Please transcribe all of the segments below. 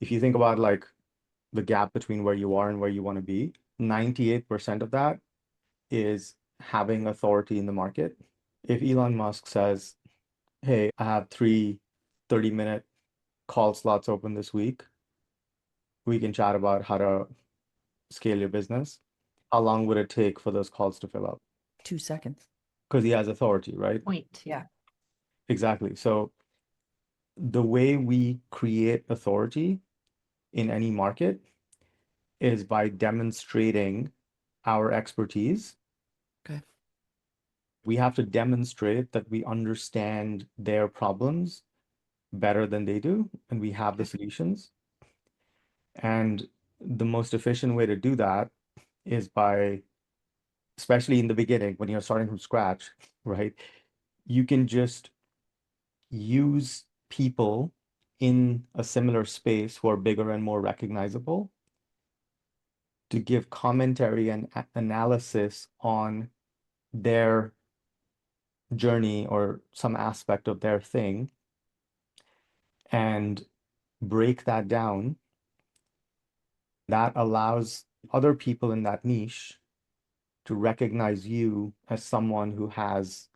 If you think about like the gap between where you are and where you want to be, 98% of that is having authority in the market. If Elon Musk says, hey, I have three 30-minute call slots open this week, we can chat about how to scale your business. How long would it take for those calls to fill up? 2 seconds. Because he has authority, right? Point. Yeah. Exactly. So the way we create authority in any market is by demonstrating our expertise. Okay. We have to demonstrate that we understand their problems better than they do, and we have the solutions. And the most efficient way to do that is by, especially in the beginning, when you're starting from scratch, right? You can just use people in a similar space who are bigger and more recognizable to give commentary and analysis on their journey or some aspect of their thing and break that down. That allows other people in that niche to recognize you as someone who has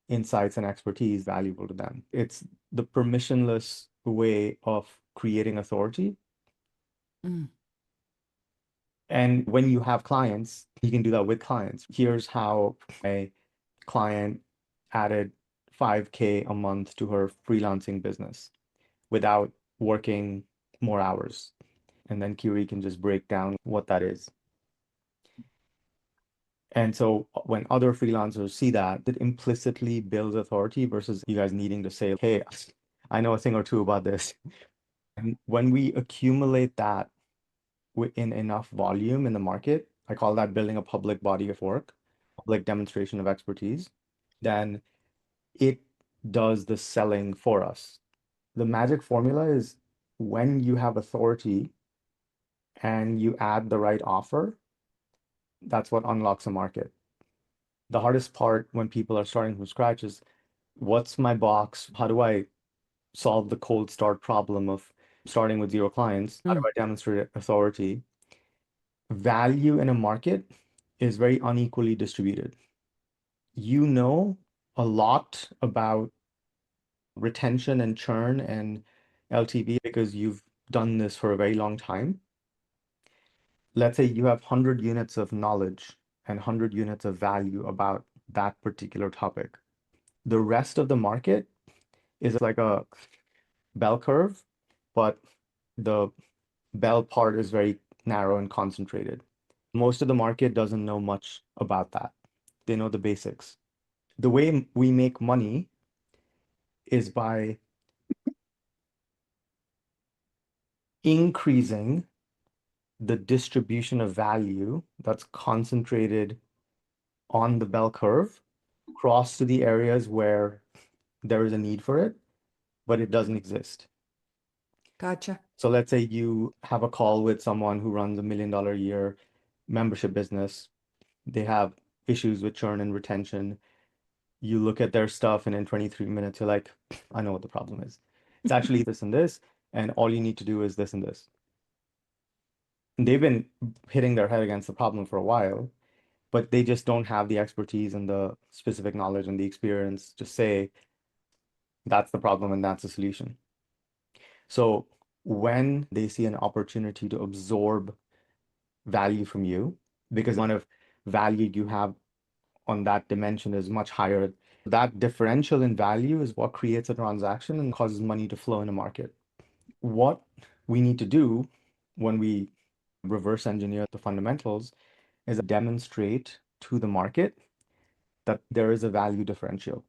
insights and expertise valuable to them. It's the permissionless way of creating authority. Mm. And when you have clients, you can do that with clients. Here's how a client added 5K a month to her freelancing business without working more hours. And then Curie can just break down what that is. And so when other freelancers see that, it implicitly builds authority versus you guys needing to say, hey, I know a thing or two about this. And when we accumulate that in enough volume in the market, I call that building a public body of work, public demonstration of expertise, then it does the selling for us. The magic formula is when you have authority and you add the right offer, that's what unlocks a market. The hardest part when people are starting from scratch is what's my box? How do I solve the cold start problem of starting with zero clients? How do I demonstrate authority? Value in a market is very unequally distributed. You know a lot about retention and churn and LTV because you've done this for a very long time. Let's say you have 100 units of knowledge and 100 units of value about that particular topic. The rest of the market is like a bell curve, but the bell part is very narrow and concentrated. Most of the market doesn't know much about that. They know the basics. The way we make money is by increasing the distribution of value that's concentrated on the bell curve across to the areas where there is a need for it, but it doesn't exist. Gotcha. So let's say you have a call with someone who runs $1 million a year membership business. They have issues with churn and retention. You look at their stuff, and in 23 minutes, you're like, I know what the problem is. It's actually this and this, and all you need to do is this and this. And they've been hitting their head against the problem for a while, but they just don't have the expertise and the specific knowledge and the experience to say that's the problem and that's the solution. So when they see an opportunity to absorb value from you, because the amount of value you have on that dimension is much higher, that differential in value is what creates a transaction and causes money to flow in a market. What we need to do when we reverse engineer the fundamentals is demonstrate to the market that there is a value differential.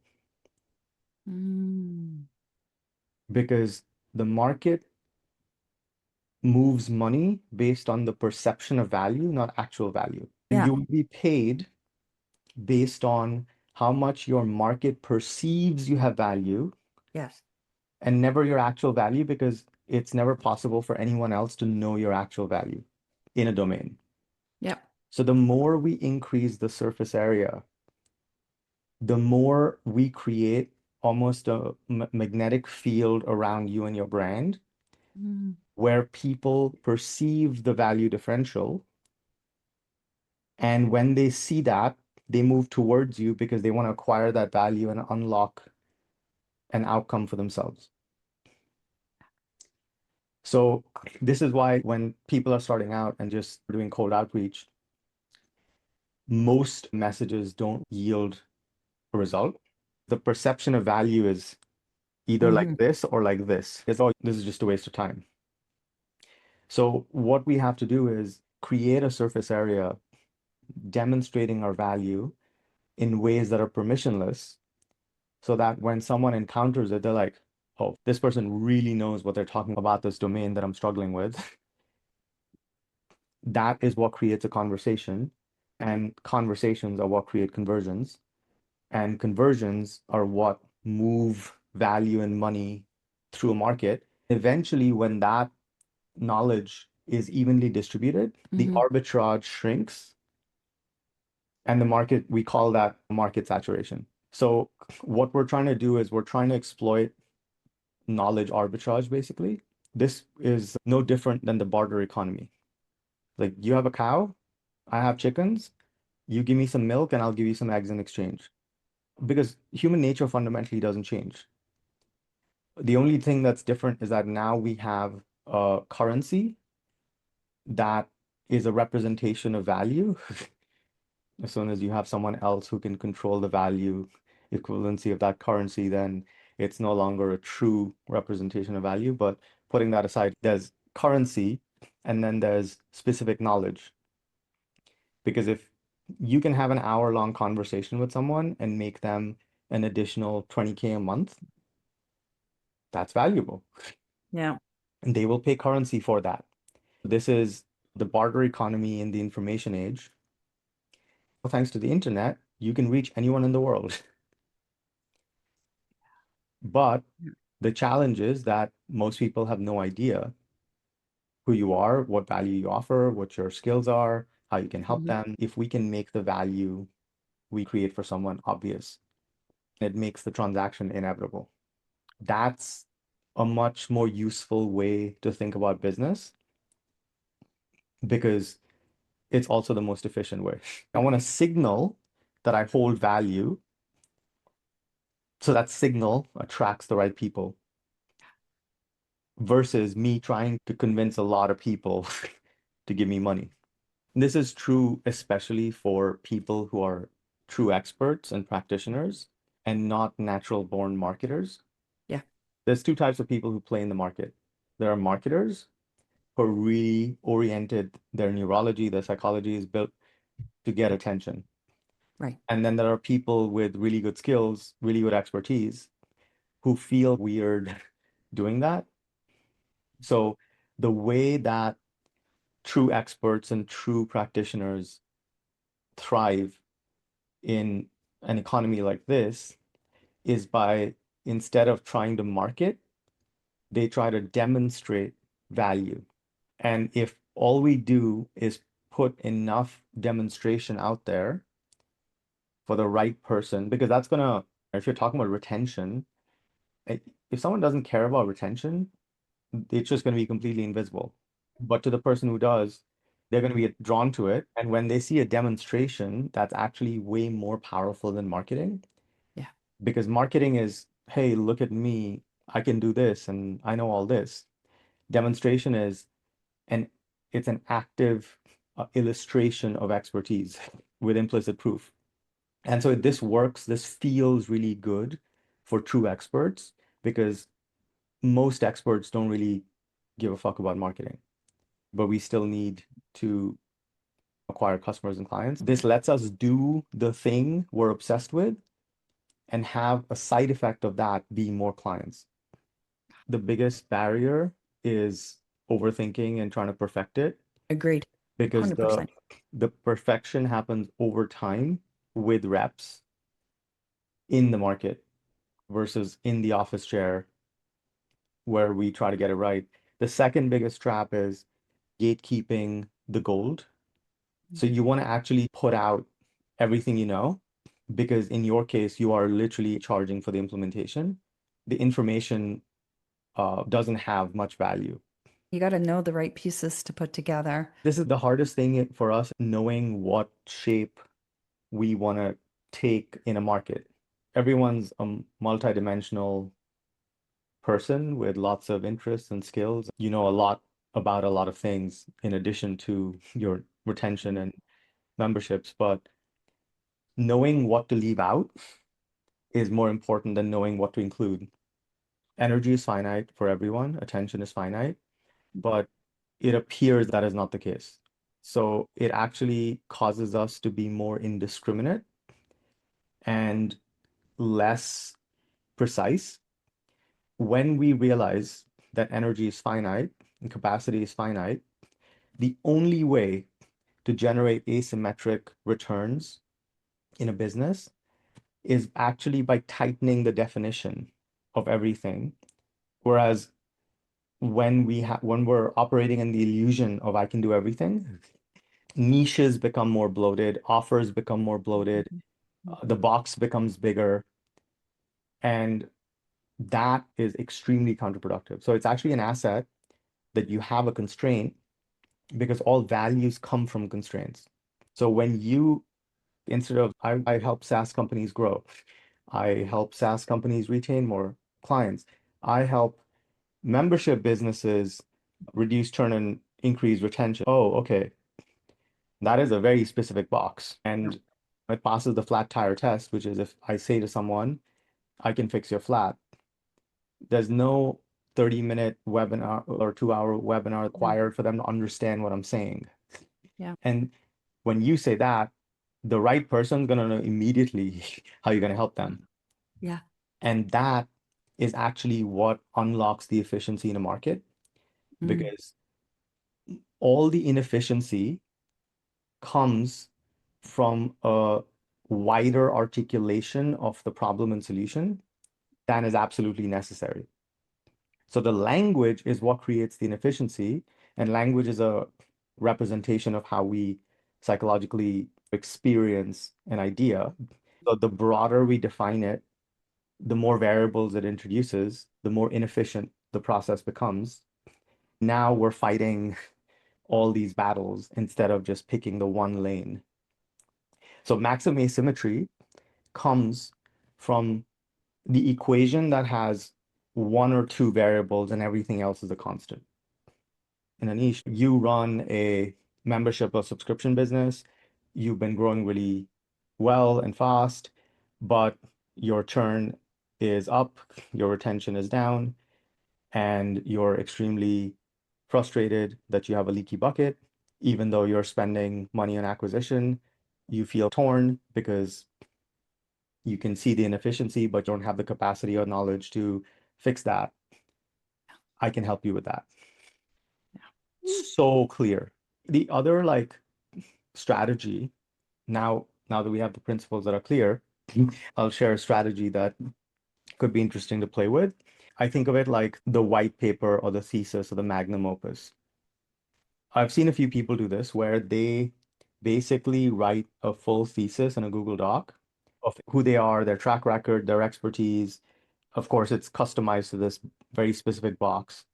Because the market moves money based on the perception of value, not actual value. And Yeah. you will be paid based on how much your market perceives you have value Yes. and never your actual value, because it's never possible for anyone else to know your actual value in a domain. Yep. So the more we increase the surface area, the more we create almost a magnetic field around you and your brand where people perceive the value differential. And when they see that, they move towards you because they want to acquire that value and unlock an outcome for themselves. So this is why when people are starting out and just doing cold outreach, most messages don't yield a result. The perception of value is either like Mm-hmm. this or like this. It's all, this is just a waste of time. So what we have to do is create a surface area demonstrating our value in ways that are permissionless so that when someone encounters it, they're like, oh, this person really knows what they're talking about this domain that I'm struggling with. That is what creates a conversation, and conversations are what create conversions, and conversions are what move value and money through a market. Eventually, when that knowledge is evenly distributed, the Mm-hmm. arbitrage shrinks, and the market, we call that market saturation. So what we're trying to do is we're trying to exploit knowledge arbitrage, basically. This is no different than the barter economy. Like you have a cow, I have chickens, you give me some milk and I'll give you some eggs in exchange. Because human nature fundamentally doesn't change. The only thing that's different is that now we have a currency that is a representation of value. As soon as you have someone else who can control the value equivalency of that currency, then it's no longer a true representation of value. But putting that aside, there's currency and then there's specific knowledge. Because if you can have an hour-long conversation with someone and make them an additional 20K a month, that's valuable. Yeah. And they will pay currency for that. This is the barter economy in the information age. Thanks to the internet, you can reach anyone in the world. But the challenge is that most people have no idea who you are, what value you offer, what your skills are, how you can help Mm-hmm. them. If we can make the value we create for someone obvious, it makes the transaction inevitable. That's a much more useful way to think about business because it's also the most efficient way. I want to signal that I hold value so that signal attracts the right people versus me trying to convince a lot of people to give me money. This is true especially for people who are true experts and practitioners and not natural born marketers. Yeah. There's two types of people who play in the market. There are marketers who are really oriented, their neurology, their psychology is built to get attention. Right. And then there are people with really good skills, really good expertise who feel weird doing that. So the way that true experts and true practitioners thrive in an economy like this is by instead of trying to market, they try to demonstrate value. And if all we do is put enough demonstration out there for the right person, because that's gonna, if you're talking about retention, if someone doesn't care about retention, it's just going to be completely invisible. But to the person who does, they're going to be drawn to it. And when they see a demonstration, that's actually way more powerful than marketing Yeah. because marketing is, hey, look at me. I can do this and I know all this. Demonstration is an it's an active illustration of expertise with implicit proof. And so this works, this feels really good for true experts because most experts don't really give a fuck about marketing, but we still need to acquire customers and clients. This lets us do the thing we're obsessed with and have a side effect of that being more clients. The biggest barrier is overthinking and trying to perfect it Agreed. because the 100%. the perfection happens over time with reps in the market versus in the office chair where we try to get it right. The second biggest trap is gatekeeping the gold. So you want to actually put out everything you know, because in your case, you are literally charging for the implementation. The information doesn't have much value. You got to know the right pieces to put together. This is the hardest thing for us, knowing what shape we want to take in a market. Everyone's a multidimensional person with lots of interests and skills. You know a lot about a lot of things in addition to your retention and memberships, but knowing what to leave out is more important than knowing what to include. Energy is finite for everyone, attention is finite, but it appears that is not the case. So it actually causes us to be more indiscriminate and less precise when we realize that energy is finite and capacity is finite. The only way to generate asymmetric returns in a business is actually by tightening the definition of everything. Whereas when we're operating in the illusion of I can do everything, niches become more bloated, offers become more bloated, the box becomes bigger, and that is extremely counterproductive. So it's actually an asset that you have a constraint because all values come from constraints. So when you, instead of I help SaaS companies grow, I help SaaS companies retain more clients, I help membership businesses reduce churn and increase retention. Oh, okay. That is a very specific box. And it passes the flat tire test, which is if I say to someone, I can fix your flat, there's no 30-minute webinar or 2-hour webinar required for them to understand what I'm saying. Yeah. And when you say that, the right person's going to know immediately how you're going to help them. Yeah. And that is actually what unlocks the efficiency in a market Mm. because all the inefficiency comes from a wider articulation of the problem and solution than is absolutely necessary. So the language is what creates the inefficiency, and language is a representation of how we psychologically experience an idea. So the broader we define it, the more variables it introduces, the more inefficient the process becomes. Now we're fighting all these battles instead of just picking the one lane. So maximum asymmetry comes from the equation that has one or two variables and everything else is a constant. In a niche, you run a membership or subscription business, you've been growing really well and fast, but your churn is up, your retention is down, and you're extremely frustrated that you have a leaky bucket. Even though you're spending money on acquisition, you feel torn because you can see the inefficiency, but don't have the capacity or knowledge to fix that. I can help you with that. So clear. The other like strategy, now that we have the principles that are clear, I'll share a strategy that could be interesting to play with. I think of it like the white paper or the thesis or the magnum opus. I've seen a few people do this where they basically write a full thesis in a Google Doc of who they are, their track record, their expertise. Of course, it's customized to this very specific box,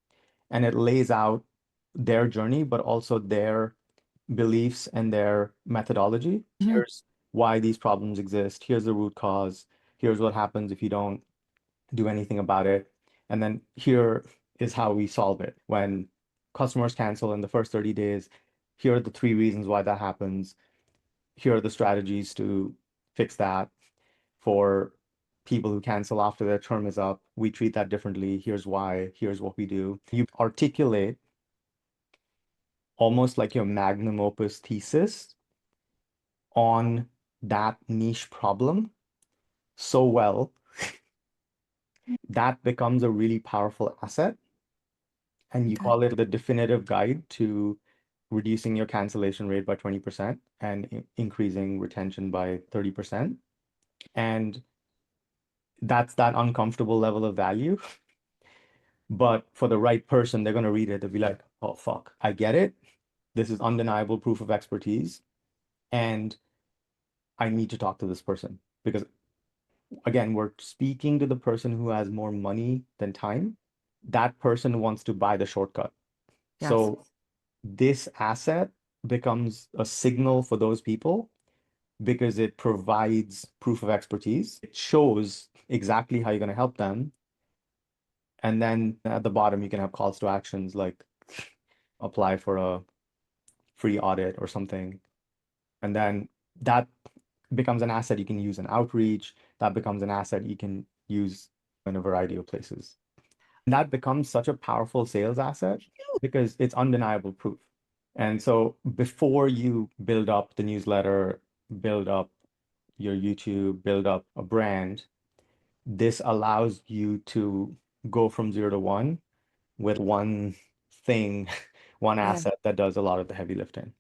and it lays out their journey, but also their beliefs and their methodology. Here's why these problems exist. Here's the root cause. Here's what happens if you don't do anything about it. And then here is how we solve it. When customers cancel in the first 30 days, here are the 3 reasons why that happens. Here are the strategies to fix that. For people who cancel after their term is up, we treat that differently. Here's why. Here's what we do. You articulate almost like your magnum opus thesis on that niche problem so well that becomes a really powerful asset. And you Okay. call it the definitive guide to reducing your cancellation rate by 20% and increasing retention by 30%. And that's that uncomfortable level of value. But for the right person, they're going to read it. They'll be like, oh, fuck, I get it. This is undeniable proof of expertise. And I need to talk to this person because, again, we're speaking to the person who has more money than time. That person wants to buy the shortcut. Yes. So this asset becomes a signal for those people because it provides proof of expertise. It shows exactly how you're going to help them. And then at the bottom, you can have calls to actions like apply for a free audit or something. And then that becomes an asset you can use in outreach. That becomes an asset you can use in a variety of places. And that becomes such a powerful sales asset because it's undeniable proof. And so before you build up the newsletter, build up your YouTube, build up a brand, this allows you to go from 0 to 1 with one thing, one Yeah. asset that does a lot of the heavy lifting.